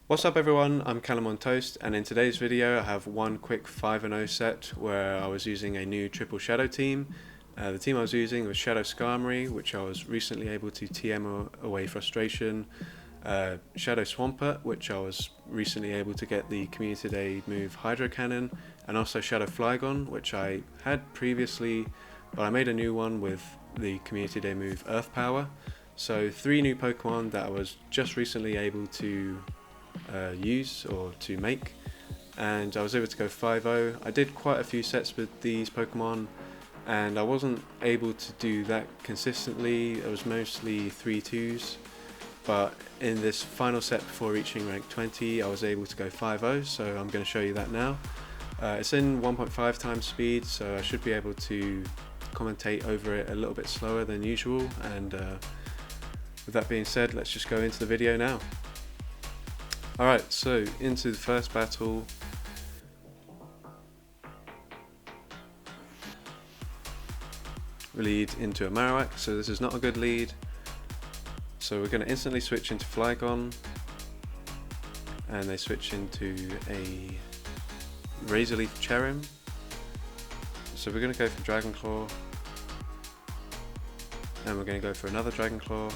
What's up everyone, I'm CallumOnToast, and in today's video I have one quick 5-0 set where I was using a new triple shadow team. The team I was using was Shadow Skarmory, which I was recently able to TM away frustration, Shadow Swampert, which I was recently able to get the Community Day move Hydro Cannon, and also Shadow Flygon, which I had previously, but I made a new one with the Community Day move Earth Power. So 3 new Pokemon that I was just recently able to use or to make, and I was able to go 5-0. I did quite a few sets with these Pokemon and I wasn't able to do that consistently. It was mostly 3-2s, but in this final set before reaching rank 20 I was able to go 5-0, so I'm going to show you that now. It's in 1.5 times speed, so I should be able to commentate over it a little bit slower than usual, and with that being said, let's just go into the video now. Alright, so into the first battle. We lead into a Marowak, so this is not a good lead. So we're going to instantly switch into Flygon, and they switch into a Razor Leaf Cherrim. So we're going to go for Dragon Claw, and we're going to go for another Dragon Claw.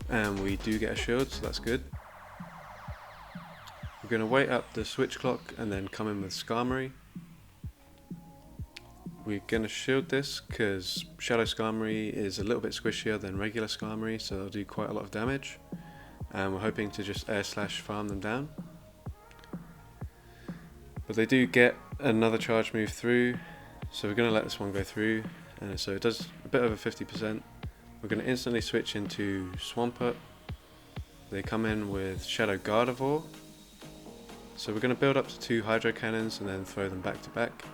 And we do get a shield, so that's good. We're going to wait up the switch clock and then come in with Skarmory. We're going to shield this because Shadow Skarmory is a little bit squishier than regular Skarmory, so they'll do quite a lot of damage. And we're hoping to just air slash farm them down. But they do get another charge move through, so we're going to let this one go through. And so it does a bit over 50%. We're going to instantly switch into Swampert. They come in with Shadow Gardevoir. So we're going to build up to 2 Hydro Cannons and then throw them back to back.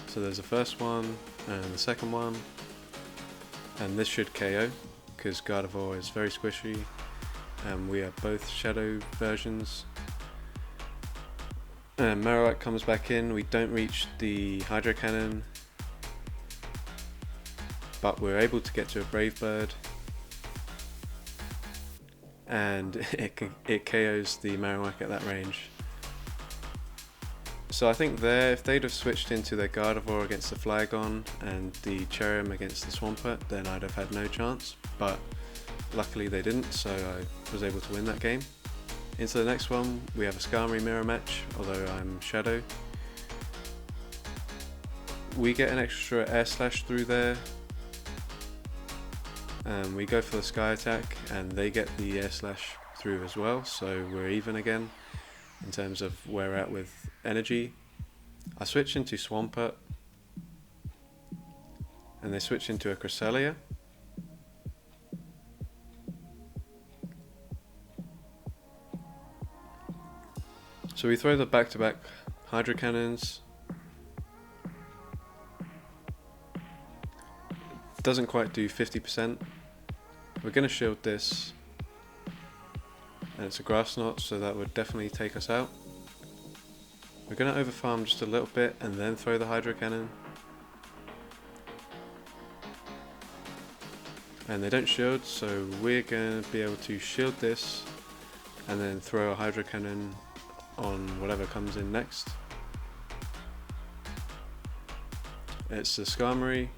So there's the first one and the second one. And this should KO because Gardevoir is very squishy and we are both Shadow versions. And Marowak comes back in. We don't reach the Hydro Cannon, but we're able to get to a Brave Bird, and it KOs the Marowak at that range. So I think there, if they'd have switched into their Gardevoir against the Flygon and the Cherrim against the Swampert, then I'd have had no chance, but luckily they didn't, so I was able to win that game. Into the next one, we have a Skarmory mirror match, although I'm Shadow. We get an extra air slash through there. We go for the Sky Attack and they get the air slash through as well, so we're even again in terms of where we're at with energy. I switch into Swampert and they switch into a Cresselia. So we throw the back-to-back Hydro Cannons. Doesn't quite do 50%. We're going to shield this, and it's a Grass Knot, so that would definitely take us out. We're going to overfarm just a little bit and then throw the Hydro Cannon. And they don't shield, so we're going to be able to shield this and then throw a Hydro Cannon on whatever comes in next. It's the Skarmory.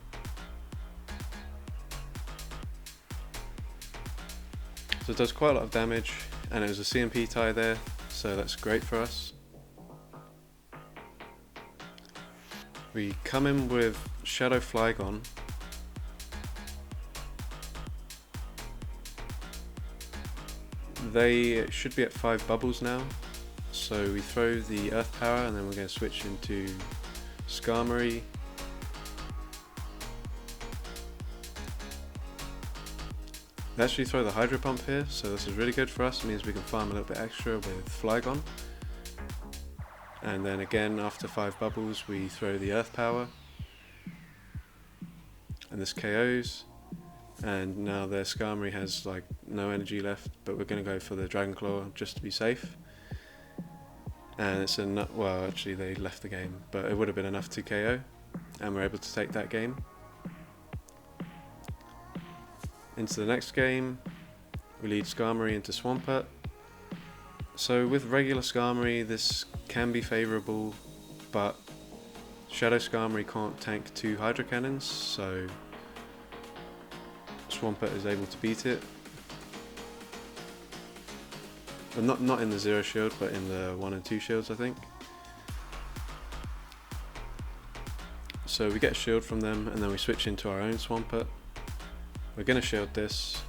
So it does quite a lot of damage, and it was a CMP tie there, so that's great for us. We come in with Shadow Flygon. They should be at 5 bubbles now, so we throw the Earth Power and then we're going to switch into Skarmory. They actually throw the Hydro Pump here, so this is really good for us. It means we can farm a little bit extra with Flygon. And then again, after 5 bubbles, we throw the Earth Power. And this KOs. And now their Skarmory has like no energy left, but we're going to go for the Dragon Claw just to be safe. And it's enough, well actually they left the game, but it would have been enough to KO. And we're able to take that game. Into the next game, we lead Skarmory into Swampert. So with regular Skarmory, this can be favourable, but Shadow Skarmory can't tank 2 Hydro Cannons, so Swampert is able to beat it. Well, not in the 0 shield, but in the 1 and 2 shields, I think. So we get a shield from them, and then we switch into our own Swampert. We're going to shield this,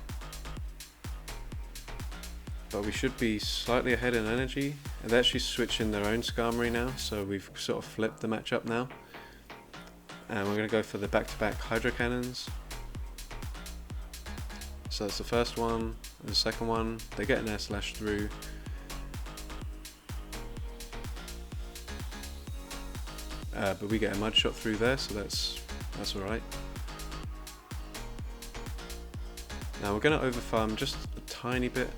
but we should be slightly ahead in energy. And they actually switch in their own Skarmory now, so we've sort of flipped the matchup now. And we're going to go for the back-to-back Hydro Cannons. So that's the first one, and the second one, they get an air slash through. But we get a mud shot through there, so that's alright. Now we're going to overfarm just a tiny bit,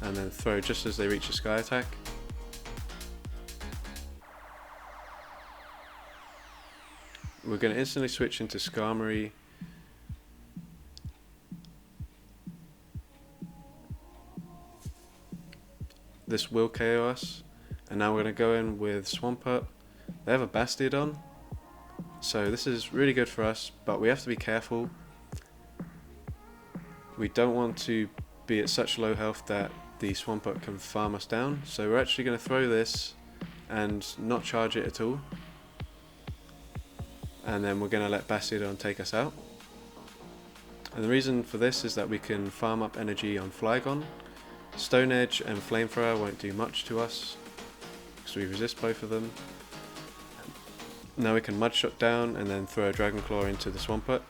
and then throw just as they reach a sky attack. We're going to instantly switch into Skarmory. This will KO us, and now we're going to go in with Swampert. They have a Bastiodon, so this is really good for us, but we have to be careful. We don't want to be at such low health that the Swampert can farm us down, so we're actually going to throw this and not charge it at all. And then we're going to let Bastiodon take us out. And the reason for this is that we can farm up energy on Flygon. Stone Edge and Flamethrower won't do much to us, because we resist both of them. Now we can Mud Shot down and then throw a Dragon Claw into the Swampert.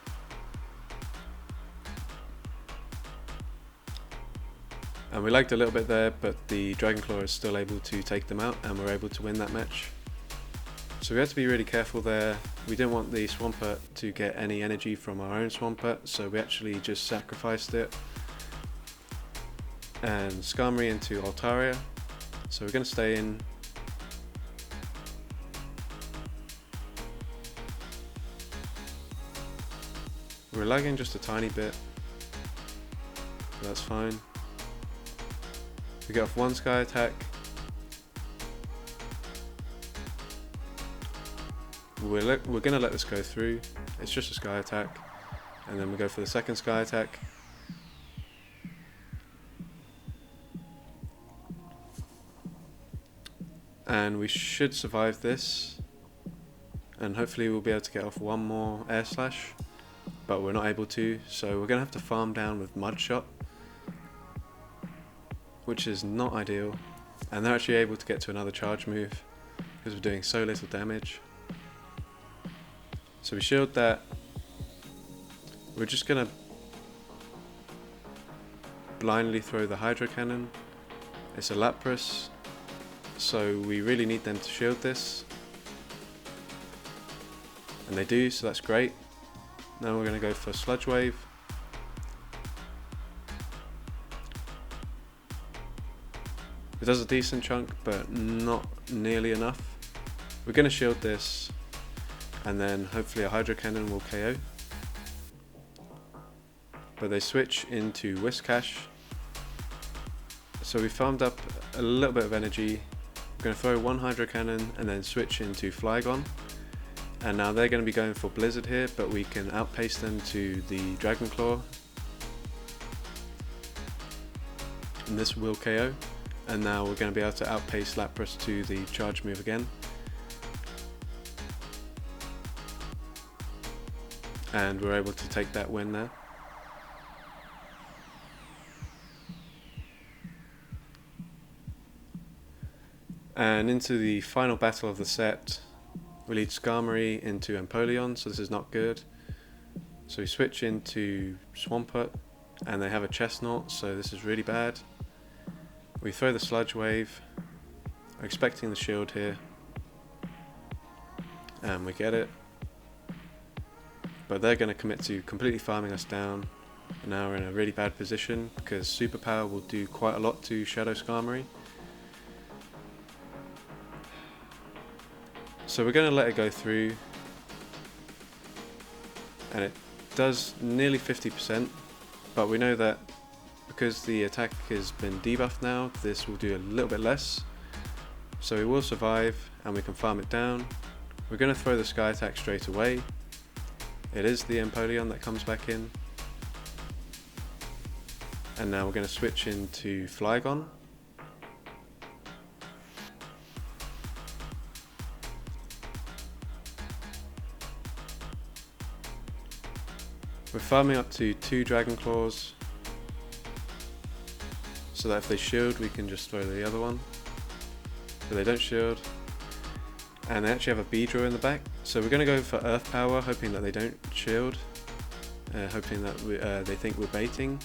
And we lagged a little bit there, but the Dragon Claw is still able to take them out, and we're able to win that match. So we had to be really careful there. We didn't want the Swampert to get any energy from our own Swampert, so we actually just sacrificed it. And Skarmory into Altaria. So we're going to stay in. We're lagging just a tiny bit, but that's fine. We get off one sky attack. We're going to let this go through. It's just a sky attack. And then we go for the second sky attack. And we should survive this. And hopefully we'll be able to get off one more air slash. But we're not able to. So we're going to have to farm down with Mud Shot, which is not ideal. And they're actually able to get to another charge move because we're doing so little damage. So we shield that. We're just going to blindly throw the Hydro Cannon. It's a Lapras, so we really need them to shield this. And they do, so that's great. Now we're going to go for Sludge Wave. It does a decent chunk, but not nearly enough. We're going to shield this, and then hopefully a Hydro Cannon will KO. But they switch into Whiscash. So we farmed up a little bit of energy. We're going to throw one Hydro Cannon and then switch into Flygon. And now they're going to be going for Blizzard here, but we can outpace them to the Dragon Claw. And this will KO. And now we're going to be able to outpace Lapras to the charge move again. And we're able to take that win there. And into the final battle of the set, we lead Skarmory into Empoleon, so this is not good. So we switch into Swampert, and they have a Chestnut, so this is really bad. We throw the Sludge Wave. We're expecting the shield here, and we get it. But they're going to commit to completely farming us down. And now we're in a really bad position because Superpower will do quite a lot to Shadow Skarmory. So we're going to let it go through, and does nearly 50%, but we know that because the attack has been debuffed now, this will do a little bit less. So we will survive and we can farm it down. We're going to throw the Sky attack straight away. It is the Empoleon that comes back in. And now we're going to switch into Flygon. We're farming up to 2 Dragon Claws, so that if they shield we can just throw the other one. But they don't shield. And they actually have a Beedrill in the back, so we're going to go for Earth Power, hoping that they don't shield, hoping that they think we're baiting,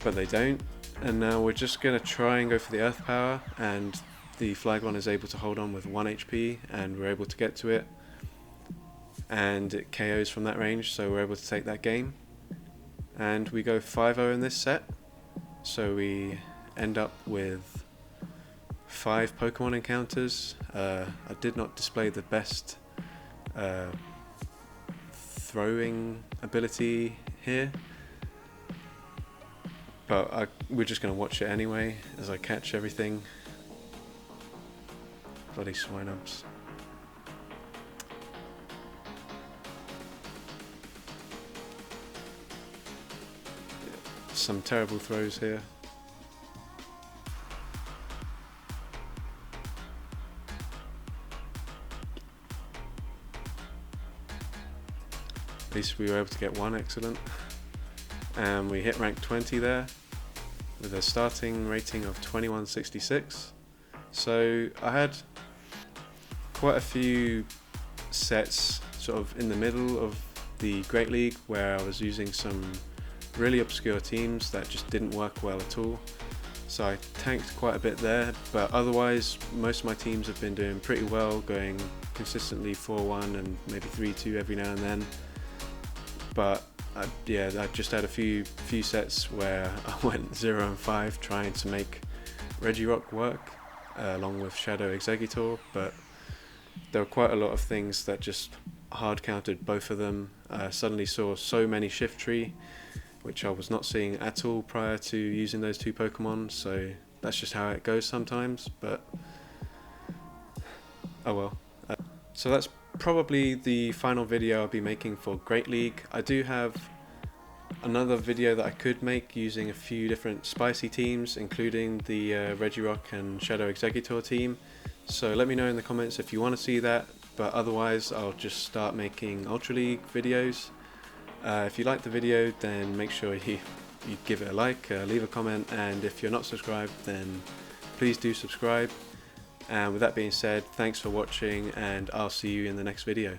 but they don't. And now we're just going to try and go for the Earth Power, and the Flygon is able to hold on with 1 HP, and we're able to get to it, and it KOs from that range, so we're able to take that game. And we go 5-0 in this set, so we end up with 5 Pokemon encounters. I did not display the best throwing ability here, but we're just going to watch it anyway as I catch everything. Bloody Swinubs. Some terrible throws here. At least we were able to get one, excellent. And we hit rank 20 there with a starting rating of 2166. So I had quite a few sets sort of in the middle of the Great League where I was using some really obscure teams that just didn't work well at all. So I tanked quite a bit there, but otherwise most of my teams have been doing pretty well, going consistently 4-1 and maybe 3-2 every now and then. But yeah, I just had a few sets where I went 0-5 trying to make Regirock work along with Shadow Exeggutor, but there were quite a lot of things that just hard countered both of them. Suddenly saw so many Shift Tree, which I was not seeing at all prior to using those 2 Pokemon, so that's just how it goes sometimes, but oh well. So that's probably the final video I'll be making for Great League. I do have another video that I could make using a few different spicy teams, including the Regirock and Shadow Exeggutor team, so let me know in the comments if you want to see that, but otherwise I'll just start making Ultra League videos. If you like the video, then make sure you give it a like, leave a comment, and if you're not subscribed, then please do subscribe. And with that being said, thanks for watching, and I'll see you in the next video.